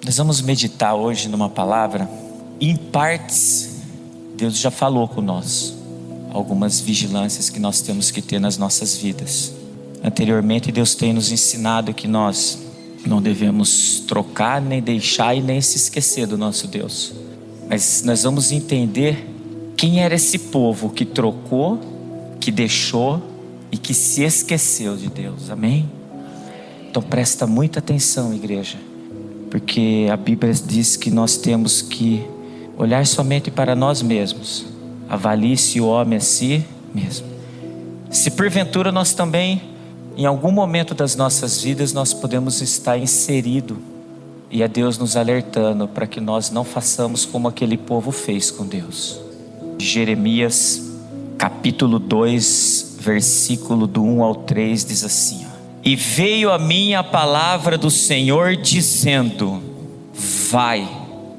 Nós vamos meditar hoje numa palavra. Em partes, Deus já falou com nós algumas vigilâncias que nós temos que ter nas nossas vidas. Anteriormente, Deus tem nos ensinado que nós não devemos trocar, nem deixar e nem se esquecer do nosso Deus. Mas nós vamos entender quem era esse povo que trocou, que deixou e que se esqueceu de Deus. Amém? Então presta muita atenção, igreja, porque a Bíblia diz que nós temos que olhar somente para nós mesmos. Avalie-se o homem a si mesmo. Se porventura nós também, em algum momento das nossas vidas, nós podemos estar inserido, e é Deus nos alertando para que nós não façamos como aquele povo fez com Deus. Jeremias capítulo 2, versículo do 1 ao 3 diz assim: E veio a mim a palavra do Senhor dizendo: Vai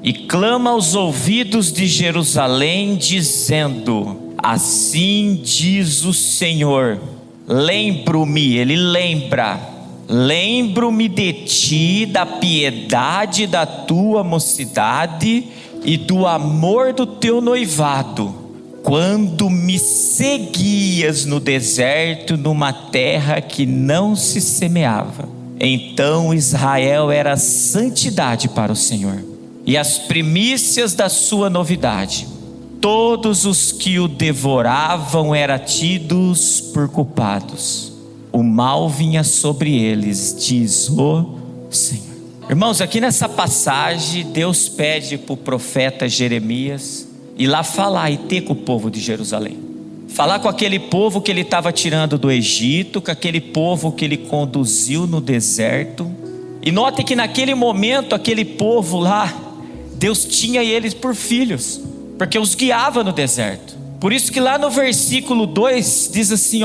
e clama aos ouvidos de Jerusalém, dizendo: Assim diz o Senhor, lembro-me, ele lembra, lembro-me de ti, da piedade da tua mocidade e do amor do teu noivado, quando me seguias no deserto, numa terra que não se semeava. Então Israel era santidade para o Senhor, e as primícias da sua novidade. Todos os que o devoravam eram tidos por culpados. O mal vinha sobre eles, diz o Senhor. Irmãos, aqui nessa passagem, Deus pede para o profeta Jeremias ir lá falar e ter com o povo de Jerusalém. Falar com aquele povo que ele estava tirando do Egito, com aquele povo que ele conduziu no deserto. E note que naquele momento, aquele povo lá, Deus tinha eles por filhos, porque os guiava no deserto. Por isso que lá no versículo 2 diz assim,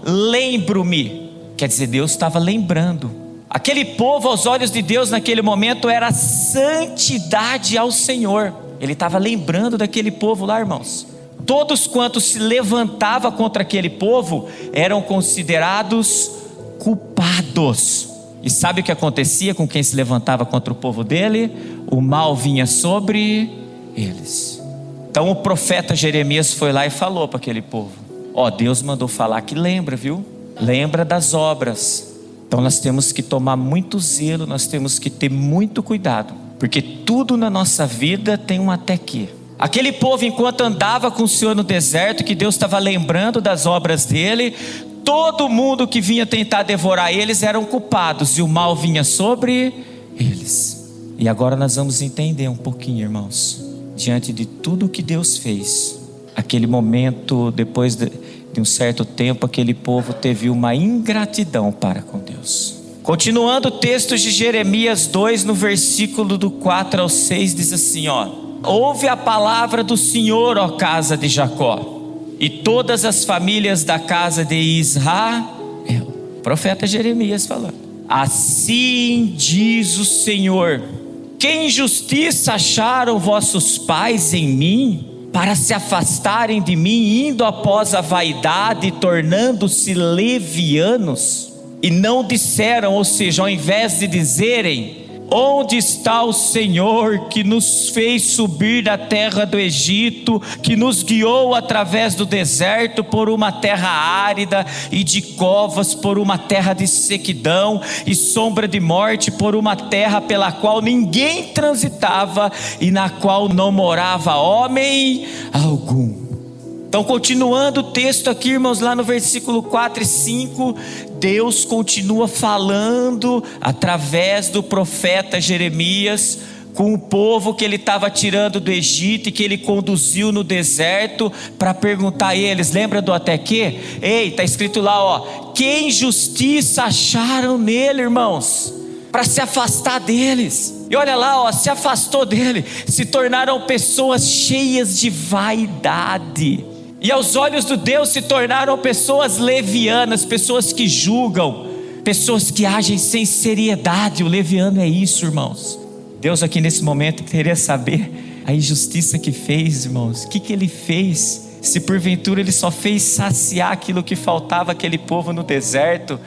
lembro-me. Quer dizer, Deus estava lembrando. Aquele povo aos olhos de Deus naquele momento era santidade ao Senhor. Ele estava lembrando daquele povo lá, irmãos. Todos quantos se levantavam contra aquele povo eram considerados culpados. E sabe o que acontecia com quem se levantava contra o povo dele? O mal vinha sobre eles. Então o profeta Jeremias foi lá e falou para aquele povo: Deus mandou falar que lembra, viu? Lembra das obras. Então nós temos que tomar muito zelo, nós temos que ter muito cuidado, porque tudo na nossa vida tem um até que. Aquele povo, enquanto andava com o Senhor no deserto, que Deus estava lembrando das obras dele, todo mundo que vinha tentar devorar eles eram culpados, e o mal vinha sobre eles. E agora nós vamos entender um pouquinho, irmãos, diante de tudo que Deus fez. Aquele momento, depois de um certo tempo, aquele povo teve uma ingratidão para com Deus. Continuando o texto de Jeremias 2, no versículo do 4 ao 6, diz assim, Ouve a palavra do Senhor, ó casa de Jacó, e todas as famílias da casa de Israel. Profeta Jeremias falando: Assim diz o Senhor: Que injustiça acharam vossos pais em mim, para se afastarem de mim, indo após a vaidade, tornando-se levianos? E não disseram, ou seja, ao invés de dizerem: Onde está o Senhor que nos fez subir da terra do Egito, que nos guiou através do deserto por uma terra árida, e de covas por uma terra de sequidão e sombra de morte, por uma terra pela qual ninguém transitava e na qual não morava homem algum? Então, continuando o texto aqui, irmãos, lá no versículo 4 e 5, Deus continua falando através do profeta Jeremias com o povo que ele estava tirando do Egito e que ele conduziu no deserto, para perguntar a eles, lembra do até que? Está escrito lá, que injustiça acharam nele, irmãos, para se afastar deles. E olha lá, se afastou dele, se tornaram pessoas cheias de vaidade. E aos olhos de Deus se tornaram pessoas levianas, pessoas que julgam, pessoas que agem sem seriedade. O leviano é isso, irmãos. Deus aqui nesse momento queria saber a injustiça que fez, irmãos. O que ele fez? Se porventura ele só fez saciar aquilo que faltava aquele povo no deserto,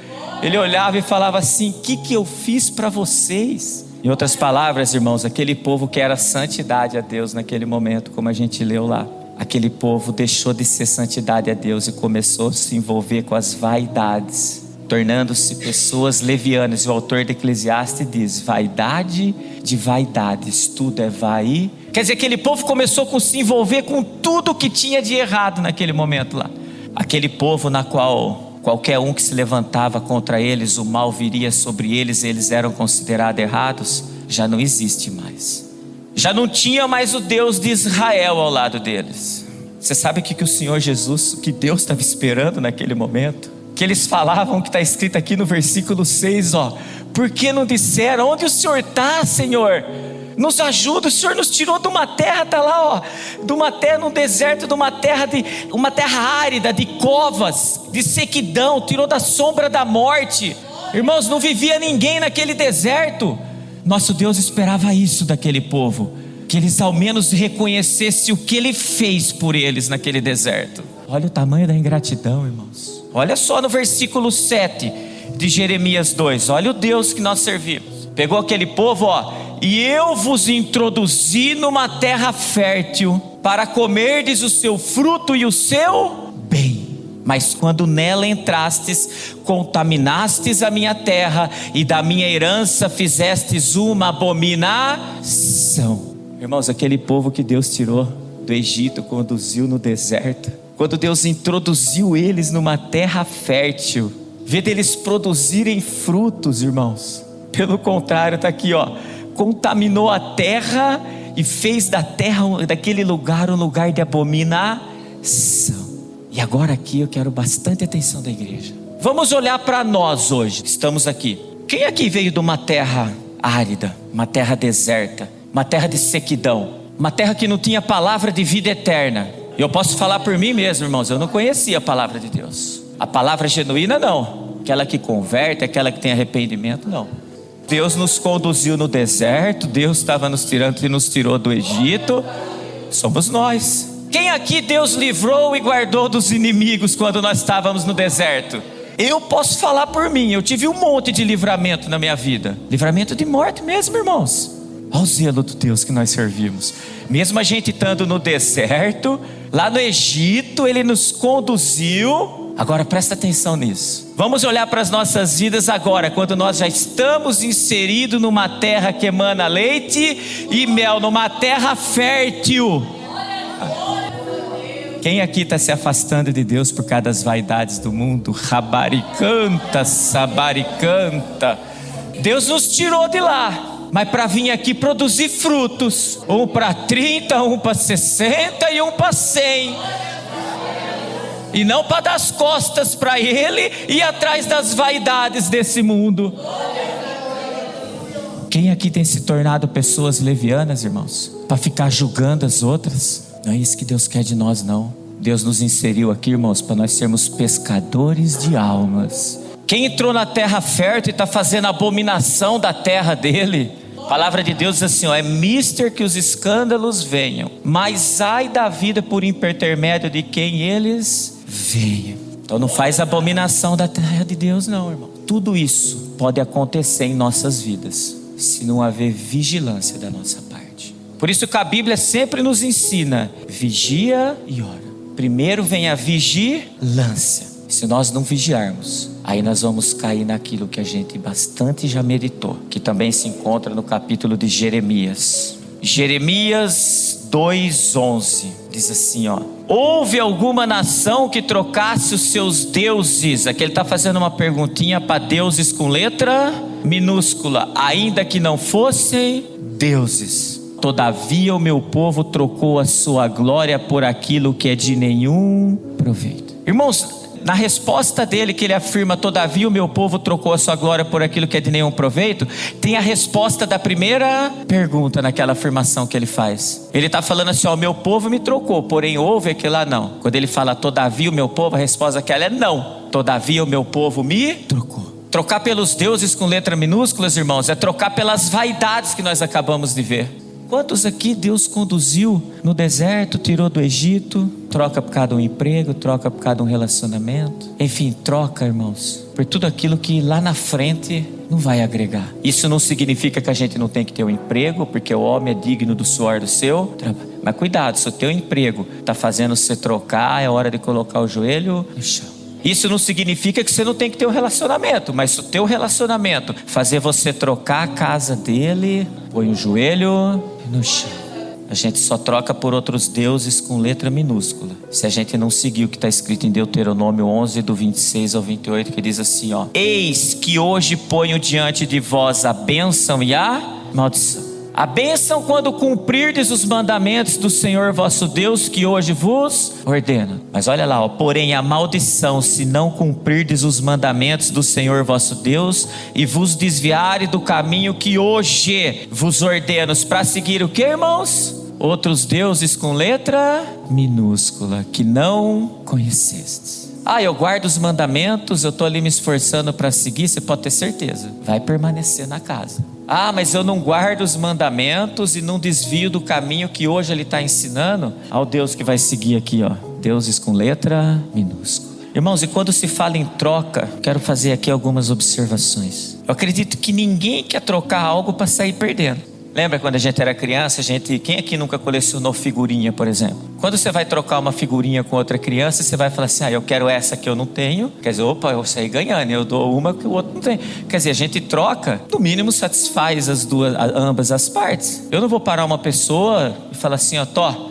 ele olhava e falava assim: o que eu fiz para vocês? Em outras palavras, irmãos, aquele povo que era santidade a Deus naquele momento, como a gente leu lá, aquele povo deixou de ser santidade a Deus e começou a se envolver com as vaidades, tornando-se pessoas levianas. E o autor de Eclesiastes diz: vaidade de vaidades, tudo é vai. Quer dizer, aquele povo começou a se envolver com tudo que tinha de errado naquele momento lá. Aquele povo na qual qualquer um que se levantava contra eles, o mal viria sobre eles, eles eram considerados errados, já não existe mais. Já não tinha mais o Deus de Israel ao lado deles. Você sabe o que o Senhor Jesus, que Deus estava esperando naquele momento? Que eles falavam, que está escrito aqui no versículo 6, por que não disseram: onde o Senhor está, Senhor? Nos ajuda, o Senhor nos tirou de uma terra, está lá, de uma terra no deserto, de uma terra árida, de covas, de sequidão, tirou da sombra da morte. Irmãos, não vivia ninguém naquele deserto. Nosso Deus esperava isso daquele povo, que eles ao menos reconhecessem o que Ele fez por eles naquele deserto. Olha o tamanho da ingratidão, irmãos. Olha só no versículo 7 de Jeremias 2, olha o Deus que nós servimos. Pegou aquele povo, e eu vos introduzi numa terra fértil, para comerdes o seu fruto e o seu bem. Mas quando nela entrastes, contaminastes a minha terra, e da minha herança fizestes uma abominação. Irmãos, aquele povo que Deus tirou do Egito, conduziu no deserto, quando Deus introduziu eles numa terra fértil, vê deles produzirem frutos, irmãos. Pelo contrário, está aqui, contaminou a terra e fez da terra, daquele lugar, um lugar de abominação. E agora aqui eu quero bastante atenção da igreja. Vamos olhar para nós hoje. Estamos aqui. Quem aqui veio de uma terra árida, uma terra deserta, uma terra de sequidão, uma terra que não tinha palavra de vida eterna? Eu posso falar por mim mesmo, irmãos, eu não conhecia a palavra de Deus. A palavra genuína não, aquela que converte, aquela que tem arrependimento, não. Deus nos conduziu no deserto, Deus estava nos tirando e nos tirou do Egito. Somos nós. Quem aqui Deus livrou e guardou dos inimigos quando nós estávamos no deserto? Eu posso falar por mim, eu tive um monte de livramento na minha vida. Livramento de morte mesmo, irmãos. Olha o zelo do Deus que nós servimos. Mesmo a gente estando no deserto, lá no Egito, Ele nos conduziu. Agora presta atenção nisso. Vamos olhar para as nossas vidas agora, quando nós já estamos inseridos numa terra que emana leite e mel, numa terra fértil. Quem aqui está se afastando de Deus por causa das vaidades do mundo? Rabaricanta, sabaricanta. Deus nos tirou de lá, mas para vir aqui produzir frutos. Um para 30, um para 60 e um para 100. E não para dar as costas para Ele e ir atrás das vaidades desse mundo. Quem aqui tem se tornado pessoas levianas, irmãos? Para ficar julgando as outras? Não é isso que Deus quer de nós, não. Deus nos inseriu aqui, irmãos, para nós sermos pescadores de almas. Quem entrou na terra fértil e está fazendo abominação da terra dele? A palavra de Deus diz assim, é mister que os escândalos venham, mas ai da vida por intermédio de quem eles venham. Então não faz abominação da terra de Deus não, irmão. Tudo isso pode acontecer em nossas vidas, se não haver vigilância da nossa parte. Por isso que a Bíblia sempre nos ensina, vigia e ora. Primeiro vem a vigilância. Se nós não vigiarmos, aí nós vamos cair naquilo que a gente bastante já meditou, que também se encontra no capítulo de Jeremias. Jeremias 2:11 diz assim, houve alguma nação que trocasse os seus deuses? Aqui ele está fazendo uma perguntinha para deuses com letra minúscula, ainda que não fossem deuses. Todavia o meu povo trocou a sua glória por aquilo que é de nenhum proveito. Irmãos, na resposta dele que ele afirma, todavia o meu povo trocou a sua glória por aquilo que é de nenhum proveito, tem a resposta da primeira pergunta naquela afirmação que ele faz. Ele está falando assim, o meu povo me trocou, porém houve aquilo lá não. Quando ele fala todavia o meu povo, a resposta daquela é não. Todavia o meu povo me trocou. Trocar pelos deuses com letra minúsculas, irmãos, é trocar pelas vaidades que nós acabamos de ver. Quantos aqui Deus conduziu no deserto, tirou do Egito, troca por causa de um emprego, troca por causa de um relacionamento, enfim, troca, irmãos, por tudo aquilo que lá na frente não vai agregar. Isso não significa que a gente não tem que ter um emprego, porque o homem é digno do suor do seu trabalho. Mas cuidado, se o teu emprego está fazendo você trocar, é hora de colocar o joelho no chão. Isso não significa que você não tem que ter um relacionamento, mas se o teu relacionamento fazer você trocar a casa dele, põe o joelho no chão. A gente só troca por outros deuses com letra minúscula, se a gente não seguir o que está escrito em Deuteronômio 11, do 26 ao 28, que diz assim, ó: eis que hoje ponho diante de vós a bênção e a maldição. A bênção quando cumprirdes os mandamentos do Senhor vosso Deus, que hoje vos ordena. Mas olha lá, ó, porém a maldição, se não cumprirdes os mandamentos do Senhor vosso Deus, e vos desviarem do caminho que hoje vos ordeno, para seguir o que, irmãos? Outros deuses com letra minúscula, que não conhecestes. Eu guardo os mandamentos, eu estou ali me esforçando para seguir. Você pode ter certeza, vai permanecer na casa. Mas eu não guardo os mandamentos e não desvio do caminho que hoje ele está ensinando. Ao Deus que vai seguir aqui, ó, deuses com letra minúscula. Irmãos, e quando se fala em troca, quero fazer aqui algumas observações. Eu acredito que ninguém quer trocar algo para sair perdendo. Lembra quando a gente era criança, quem aqui nunca colecionou figurinha, por exemplo? Quando você vai trocar uma figurinha com outra criança, você vai falar assim, eu quero essa que eu não tenho. Quer dizer, eu saí ganhando, eu dou uma que o outro não tem. Quer dizer, a gente troca, no mínimo satisfaz ambas as partes. Eu não vou parar uma pessoa e falar assim,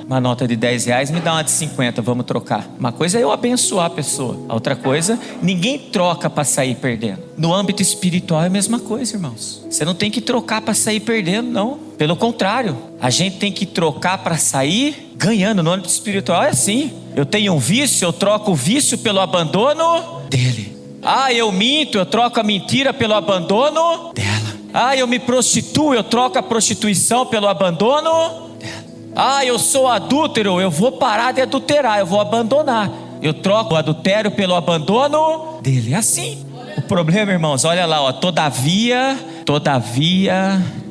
uma nota de R$10, me dá uma de 50, vamos trocar. Uma coisa é eu abençoar a pessoa, a outra coisa, ninguém troca para sair perdendo. No âmbito espiritual é a mesma coisa, irmãos. Você não tem que trocar para sair perdendo, não. Pelo contrário, a gente tem que trocar para sair ganhando. No âmbito espiritual é assim. Eu tenho um vício, eu troco o vício pelo abandono dele. Eu minto, eu troco a mentira pelo abandono dela. Eu me prostituo, eu troco a prostituição pelo abandono dela. Eu sou adúltero, eu vou parar de adulterar, eu vou abandonar. Eu troco o adultério pelo abandono dele. É assim. O problema, irmãos, olha lá, ó, todavia,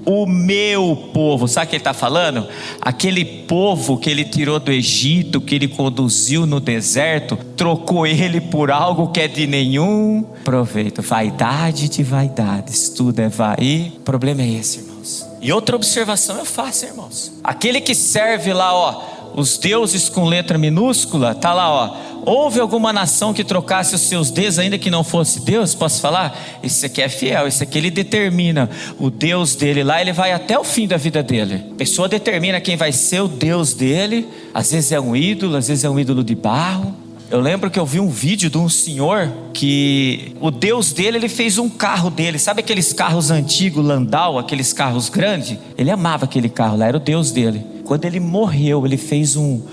o meu povo, sabe o que ele está falando? Aquele povo que ele tirou do Egito, que ele conduziu no deserto, trocou ele por algo que é de nenhum proveito. Vaidade de vaidades, tudo é vai. O problema é esse, irmãos. E outra observação eu faço, irmãos. Aquele que serve lá, os deuses com letra minúscula, tá lá, houve alguma nação que trocasse os seus deuses, ainda que não fosse Deus? Posso falar? Esse aqui é fiel, esse aqui ele determina o Deus dele lá, ele vai até o fim da vida dele. A pessoa determina quem vai ser o Deus dele. Às vezes é um ídolo, às vezes é um ídolo de barro. Eu lembro que eu vi um vídeo de um senhor que o Deus dele, ele fez um carro dele. Sabe aqueles carros antigos, Landau, aqueles carros grandes? Ele amava aquele carro lá, era o Deus dele. Quando ele morreu, ele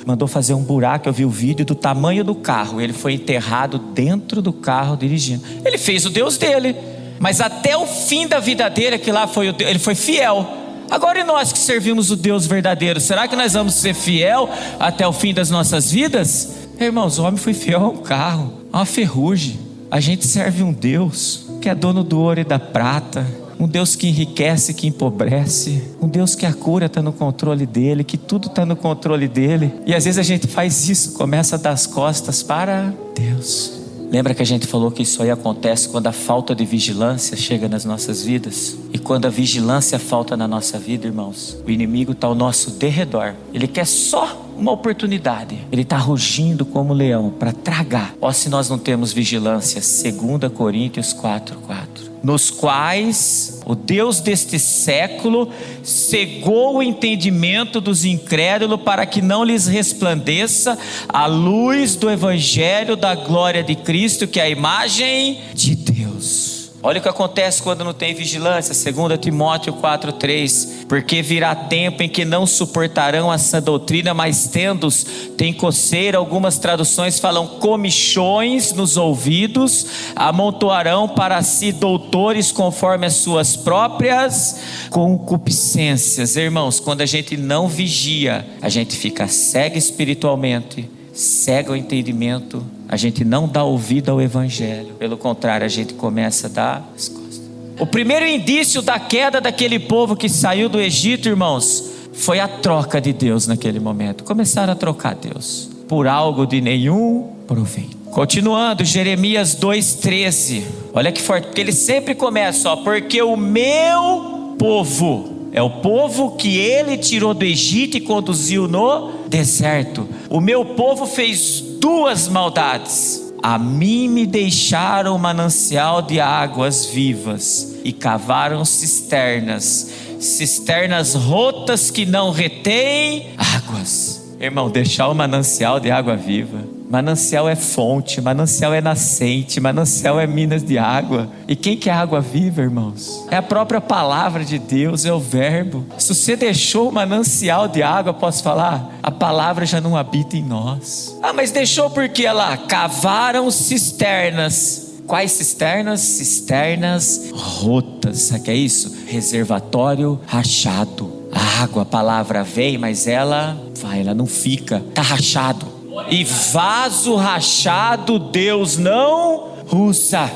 mandou fazer um buraco. Eu vi o vídeo do tamanho do carro. Ele foi enterrado dentro do carro dirigindo. Ele fez o Deus dele, mas até o fim da vida dele, que lá foi ele foi fiel. Agora e nós que servimos o Deus verdadeiro, será que nós vamos ser fiel até o fim das nossas vidas? Irmãos, o homem foi fiel a um carro, a uma ferrugem. A gente serve um Deus que é dono do ouro e da prata, um Deus que enriquece, que empobrece, um Deus que a cura está no controle dele, que tudo está no controle dele. E às vezes a gente faz isso, começa a dar as costas para Deus. Lembra que a gente falou que isso aí acontece quando a falta de vigilância chega nas nossas vidas? E quando a vigilância falta na nossa vida, irmãos, o inimigo está ao nosso derredor. Ele quer só uma oportunidade. Ele está rugindo como leão para tragar. Se nós não temos vigilância, 2 Coríntios 4:4. Nos quais o Deus deste século cegou o entendimento dos incrédulos, para que não lhes resplandeça a luz do evangelho da glória de Cristo, que é a imagem de Deus. Olha o que acontece quando não tem vigilância. 2 Timóteo 4:3. Porque virá tempo em que não suportarão a sã doutrina, mas tem coceira. Algumas traduções falam comichões nos ouvidos, amontoarão para si doutores conforme as suas próprias concupiscências. Irmãos, quando a gente não vigia, a gente fica cego espiritualmente, cega o entendimento, a gente não dá ouvido ao evangelho. Pelo contrário, a gente começa a dar as costas. O primeiro indício da queda daquele povo que saiu do Egito, irmãos, Foi a troca de Deus naquele momento. Começaram a trocar Deus por algo de nenhum proveito. Continuando, Jeremias 2,13. Olha que forte, porque ele sempre começa, ó, porque o meu povo, é o povo que ele tirou do Egito e conduziu no deserto. O meu povo fez duas maldades. A mim me deixaram manancial de águas vivas e cavaram cisternas rotas que não retêm águas. Irmão, deixar o manancial de água viva. Manancial é fonte, manancial é nascente, manancial é minas de água. E quem que é água viva, irmãos? É a própria palavra de Deus, é o verbo. Se você deixou o manancial de água, posso falar? A palavra já não habita em nós. Ah, mas deixou porque lá cavaram cisternas. Quais cisternas? Cisternas rotas. Sabe o que é isso? Reservatório rachado. A água, a palavra vem, mas ela vai, ela não fica. Está rachado. E vaso rachado Deus não usa.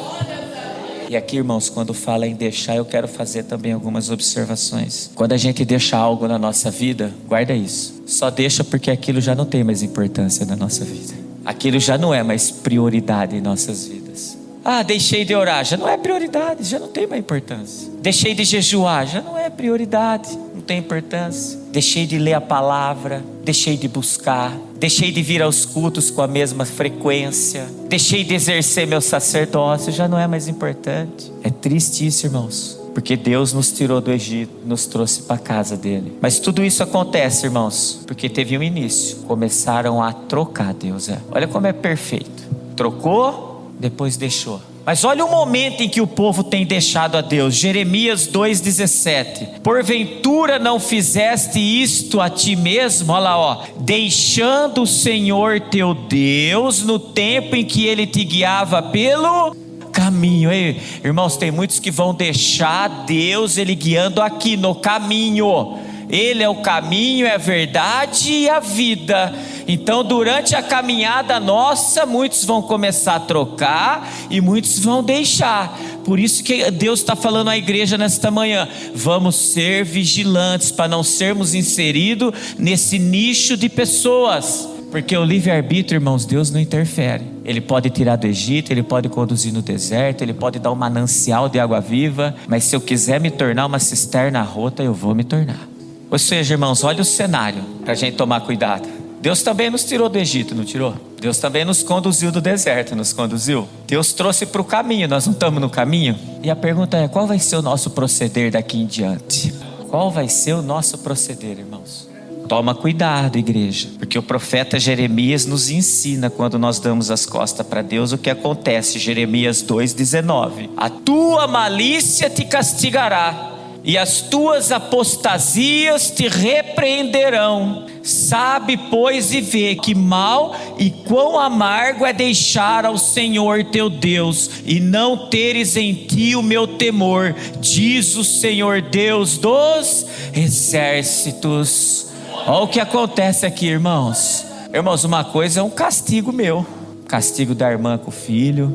E aqui, irmãos, quando fala em deixar, eu quero fazer também algumas observações. Quando a gente deixa algo na nossa vida, guarda isso. Só deixa porque aquilo já não tem mais importância na nossa vida. Aquilo já não é mais prioridade em nossas vidas. Ah, deixei de orar, já não é prioridade, já não tem mais importância. Deixei de jejuar, já não é prioridade, não tem importância. Deixei de ler a palavra, deixei de buscar, deixei de vir aos cultos com a mesma frequência, deixei de exercer meu sacerdócio, já não é mais importante. É triste isso, irmãos, porque Deus nos tirou do Egito, nos trouxe para a casa dele. Mas tudo isso acontece, irmãos, porque teve um início. Começaram a trocar Deus. Olha como é perfeito. Trocou, depois deixou. Mas olha o momento em que o povo tem deixado a Deus. Jeremias 2,17. Porventura não fizeste isto a ti mesmo? Olha lá, ó. Deixando o Senhor teu Deus no tempo em que ele te guiava pelo caminho. Ei, irmãos, tem muitos que vão deixar Deus, ele guiando aqui no caminho. Ele é o caminho, é a verdade e a vida. Então durante a caminhada nossa, muitos vão começar a trocar e muitos vão deixar. Por isso que Deus está falando à igreja nesta manhã: vamos ser vigilantes para não sermos inseridos nesse nicho de pessoas. Porque o livre-arbítrio, irmãos, Deus não interfere. Ele pode tirar do Egito, ele pode conduzir no deserto, ele pode dar um manancial de água viva. Mas se eu quiser me tornar uma cisterna rota, eu vou me tornar. Ou seja, irmãos, olha o cenário para a gente tomar cuidado. Deus também nos tirou do Egito, não tirou? Deus também nos conduziu do deserto, nos conduziu. Deus trouxe para o caminho, nós não estamos no caminho? E a pergunta é: qual vai ser o nosso proceder daqui em diante? Qual vai ser o nosso proceder, irmãos? Toma cuidado, igreja, porque o profeta Jeremias nos ensina, quando nós damos as costas para Deus, o que acontece. Jeremias 2,19. A tua malícia te castigará, e as tuas apostasias te repreenderão. Sabe, pois, e vê que mal e quão amargo é deixar ao Senhor teu Deus e não teres em ti o meu temor, diz o Senhor Deus dos exércitos. Olha o que acontece aqui, irmãos. Irmãos, uma coisa é um castigo meu, castigo da irmã com o filho,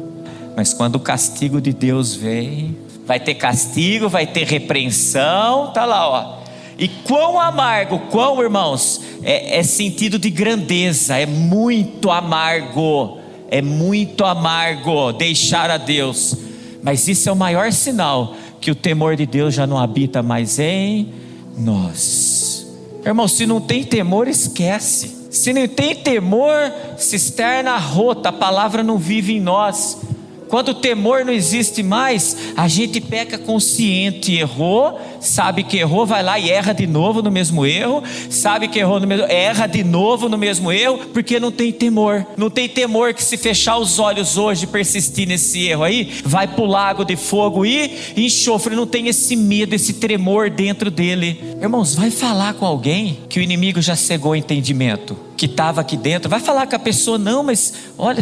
mas quando o castigo de Deus vem, vai ter castigo, vai ter repreensão, tá lá, ó. E quão amargo, quão, irmãos, é sentido de grandeza, é muito amargo deixar a Deus. Mas isso é o maior sinal que o temor de Deus já não habita mais em nós. Irmãos, se não tem temor, esquece. Se não tem temor, cisterna rota, a palavra não vive em nós. Quando o temor não existe mais, a gente peca consciente. Errou, sabe que errou, vai lá e erra de novo no mesmo erro. Sabe que errou no mesmo, erra de novo no mesmo erro, porque não tem temor. Não tem temor que, se fechar os olhos hoje e persistir nesse erro aí, vai para o lago de fogo e enxofre. Não tem esse medo, esse tremor dentro dele. Irmãos, vai falar com alguém que o inimigo já cegou o entendimento, que estava aqui dentro. Vai falar com a pessoa: não, mas olha,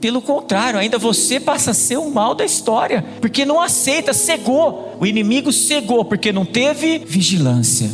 pelo contrário, ainda você passa a ser o mal da história, porque não aceita, cegou. O inimigo cegou porque não teve vigilância.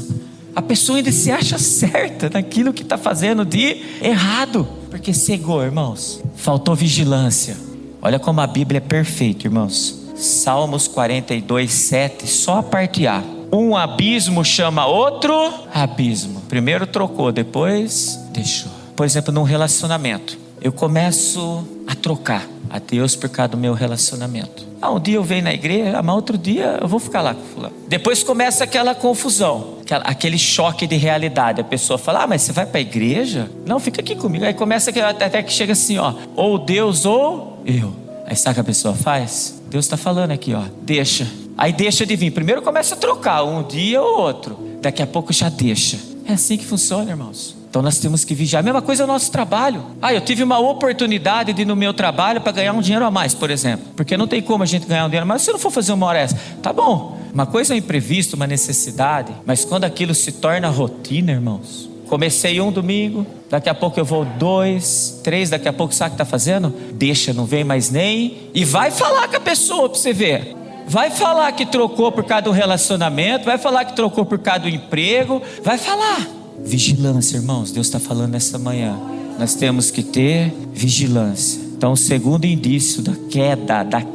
A pessoa ainda se acha certa naquilo que está fazendo de errado, porque cegou, irmãos. Faltou vigilância. Olha como a Bíblia é perfeita, irmãos. Salmos 42:7, só a parte A. Um abismo chama outro abismo. Primeiro trocou, depois deixou. Por exemplo, num relacionamento, eu começo a trocar a Deus por causa do meu relacionamento. Um dia eu venho na igreja, mas outro dia eu vou ficar lá com fulano. Depois começa aquela confusão, aquele choque de realidade. A pessoa fala, mas você vai para a igreja? Não, fica aqui comigo. Aí começa até que chega assim, ou Deus ou eu. Aí sabe o que a pessoa faz? Deus está falando aqui, deixa. Aí deixa de vir. Primeiro começa a trocar, um dia ou outro. Daqui a pouco já deixa. É assim que funciona, irmãos. Então nós temos que vigiar. A mesma coisa é o nosso trabalho. Eu tive uma oportunidade de ir no meu trabalho para ganhar um dinheiro a mais, por exemplo. Porque não tem como a gente ganhar um dinheiro a mais se eu não for fazer uma hora essa. Tá bom, uma coisa é um imprevisto, uma necessidade. Mas quando aquilo se torna rotina, irmãos. Comecei um domingo, daqui a pouco eu vou 2, 3, daqui a pouco sabe o que está fazendo? Deixa, não vem mais nem. E vai falar com a pessoa para você ver. Vai falar que trocou por causa do relacionamento, vai falar que trocou por causa do emprego, vai falar. Vigilância, irmãos, Deus está falando nessa manhã. Nós temos que ter vigilância. Então, o segundo indício da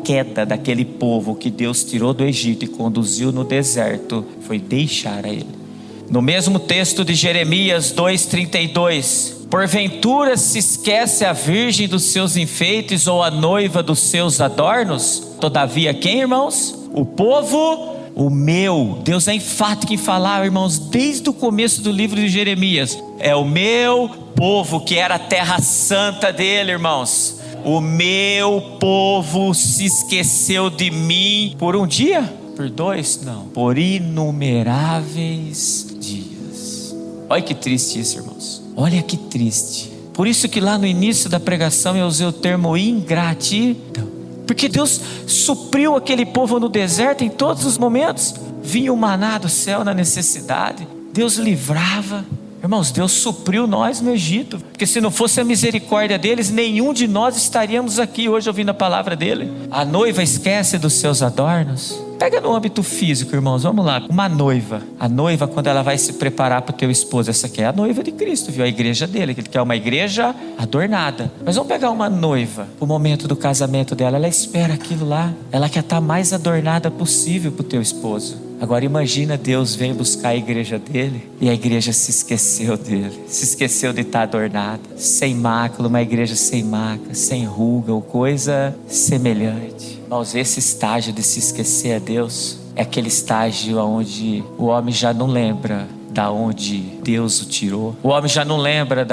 queda daquele povo que Deus tirou do Egito e conduziu no deserto, foi deixar a ele. No mesmo texto de Jeremias 2:32, porventura se esquece a virgem dos seus enfeites ou a noiva dos seus adornos? Todavia quem, irmãos? O povo, o meu. Deus é enfático em falar, irmãos, desde o começo do livro de Jeremias. É o meu povo, que era a terra santa dele, irmãos. O meu povo se esqueceu de mim por um dia? Por 2? Não. Por inumeráveis dias. Olha que triste isso, irmãos. Olha que triste. Por isso que lá no início da pregação eu usei o termo ingratidão. Porque Deus supriu aquele povo no deserto em todos os momentos. Vinha o maná do céu na necessidade. Deus livrava. Irmãos, Deus supriu nós no Egito. Porque se não fosse a misericórdia deles, nenhum de nós estaríamos aqui hoje ouvindo a palavra dele. A noiva esquece dos seus adornos. Pega no âmbito físico, irmãos, vamos lá. Uma noiva. A noiva, quando ela vai se preparar para o teu esposo, essa aqui é a noiva de Cristo, viu? A igreja dele, que ele quer uma igreja adornada. Mas vamos pegar uma noiva. O momento do casamento dela, ela espera aquilo lá. Ela quer estar mais adornada possível para o teu esposo. Agora imagina, Deus vem buscar a igreja dele e a igreja se esqueceu dele. Se esqueceu de estar adornada. Sem mácula, uma igreja sem mácula, sem ruga ou coisa semelhante. Irmãos, esse estágio de se esquecer a Deus é aquele estágio onde o homem já não lembra da onde Deus o tirou. O homem já não lembra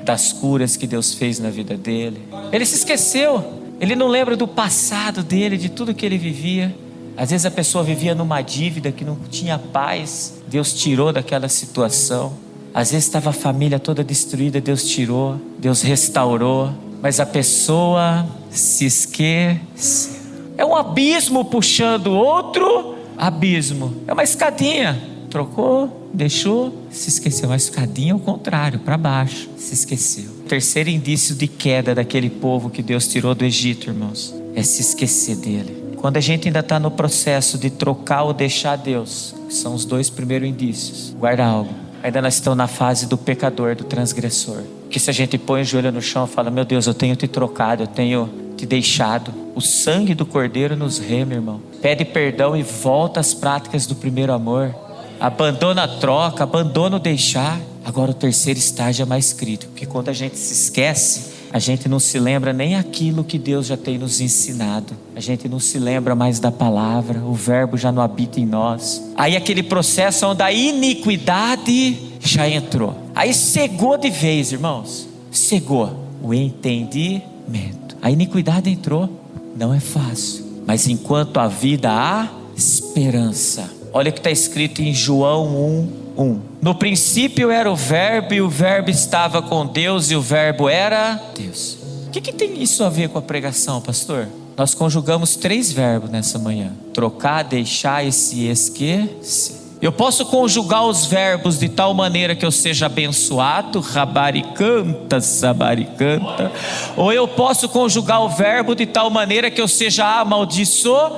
das curas que Deus fez na vida dele. Ele se esqueceu. Ele não lembra do passado dele, de tudo que ele vivia. Às vezes a pessoa vivia numa dívida que não tinha paz. Deus tirou daquela situação. Às vezes estava a família toda destruída. Deus tirou, Deus restaurou. Mas a pessoa se esquece. É um abismo puxando outro abismo. É uma escadinha. Trocou, deixou, se esqueceu. Uma escadinha ao contrário, para baixo. Se esqueceu. O terceiro indício de queda daquele povo que Deus tirou do Egito, irmãos, é se esquecer dele. Quando a gente ainda está no processo de trocar ou deixar Deus, que são os 2 primeiros indícios, guarda algo. Ainda nós estamos na fase do pecador, do transgressor. Que se a gente põe o joelho no chão e fala, meu Deus, eu tenho te trocado, eu tenho te deixado. O sangue do Cordeiro nos rema, irmão. Pede perdão e volta às práticas do primeiro amor. Abandona a troca, abandona o deixar. Agora o terceiro estágio é mais crítico, porque quando a gente se esquece, a gente não se lembra nem aquilo que Deus já tem nos ensinado. A gente não se lembra mais da palavra. O verbo já não habita em nós. Aí aquele processo onde a iniquidade já entrou. Aí cegou de vez, irmãos. Cegou o entendimento. A iniquidade entrou. Não é fácil. Mas enquanto há vida, há esperança. Olha o que está escrito em João 1:1. No princípio era o verbo, e o verbo estava com Deus, e o verbo era Deus. O que tem isso a ver com a pregação, pastor? Nós conjugamos 3 verbos nessa manhã: trocar, deixar e se esquecer. Eu posso conjugar os verbos de tal maneira que eu seja abençoado, rabaricanta, sabaricanta, ou eu posso conjugar o verbo de tal maneira que eu seja amaldiçoado.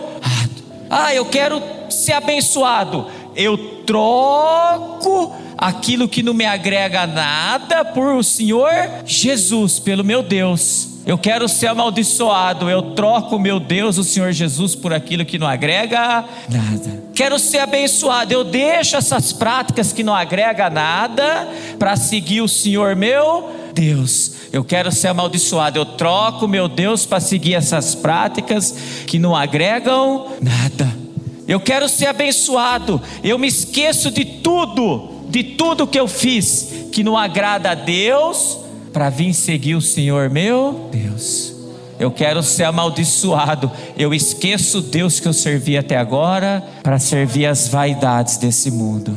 Eu quero ser abençoado. Eu troco aquilo que não me agrega nada por o Senhor Jesus, pelo meu Deus. Eu quero ser amaldiçoado. Eu troco, meu Deus, o Senhor Jesus por aquilo que não agrega nada. Quero ser abençoado. Eu deixo essas práticas que não agrega nada para seguir o Senhor meu Deus. Eu quero ser amaldiçoado. Eu troco, meu Deus, para seguir essas práticas que não agregam nada. Eu quero ser abençoado. Eu me esqueço de tudo que eu fiz que não agrada a Deus, para vir seguir o Senhor meu Deus. Eu quero ser amaldiçoado. Eu esqueço o Deus que eu servi até agora para servir as vaidades desse mundo.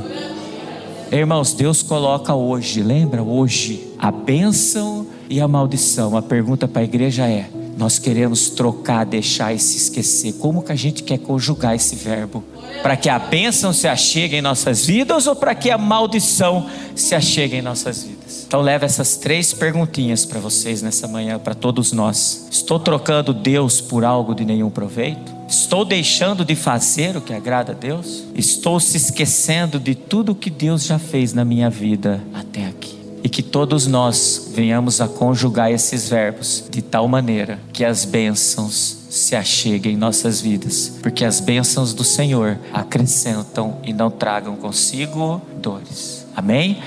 Irmãos, Deus coloca hoje, lembra? Hoje, a bênção e a maldição. A pergunta para a igreja é: nós queremos trocar, deixar e se esquecer. Como que a gente quer conjugar esse verbo? Para que a bênção se achegue em nossas vidas ou para que a maldição se achegue em nossas vidas? Então leva essas 3 perguntinhas para vocês nessa manhã, para todos nós. Estou trocando Deus por algo de nenhum proveito? Estou deixando de fazer o que agrada a Deus? Estou se esquecendo de tudo que Deus já fez na minha vida até aqui? E que todos nós venhamos a conjugar esses verbos de tal maneira que as bênçãos se acheguem em nossas vidas, porque as bênçãos do Senhor acrescentam e não tragam consigo dores. Amém?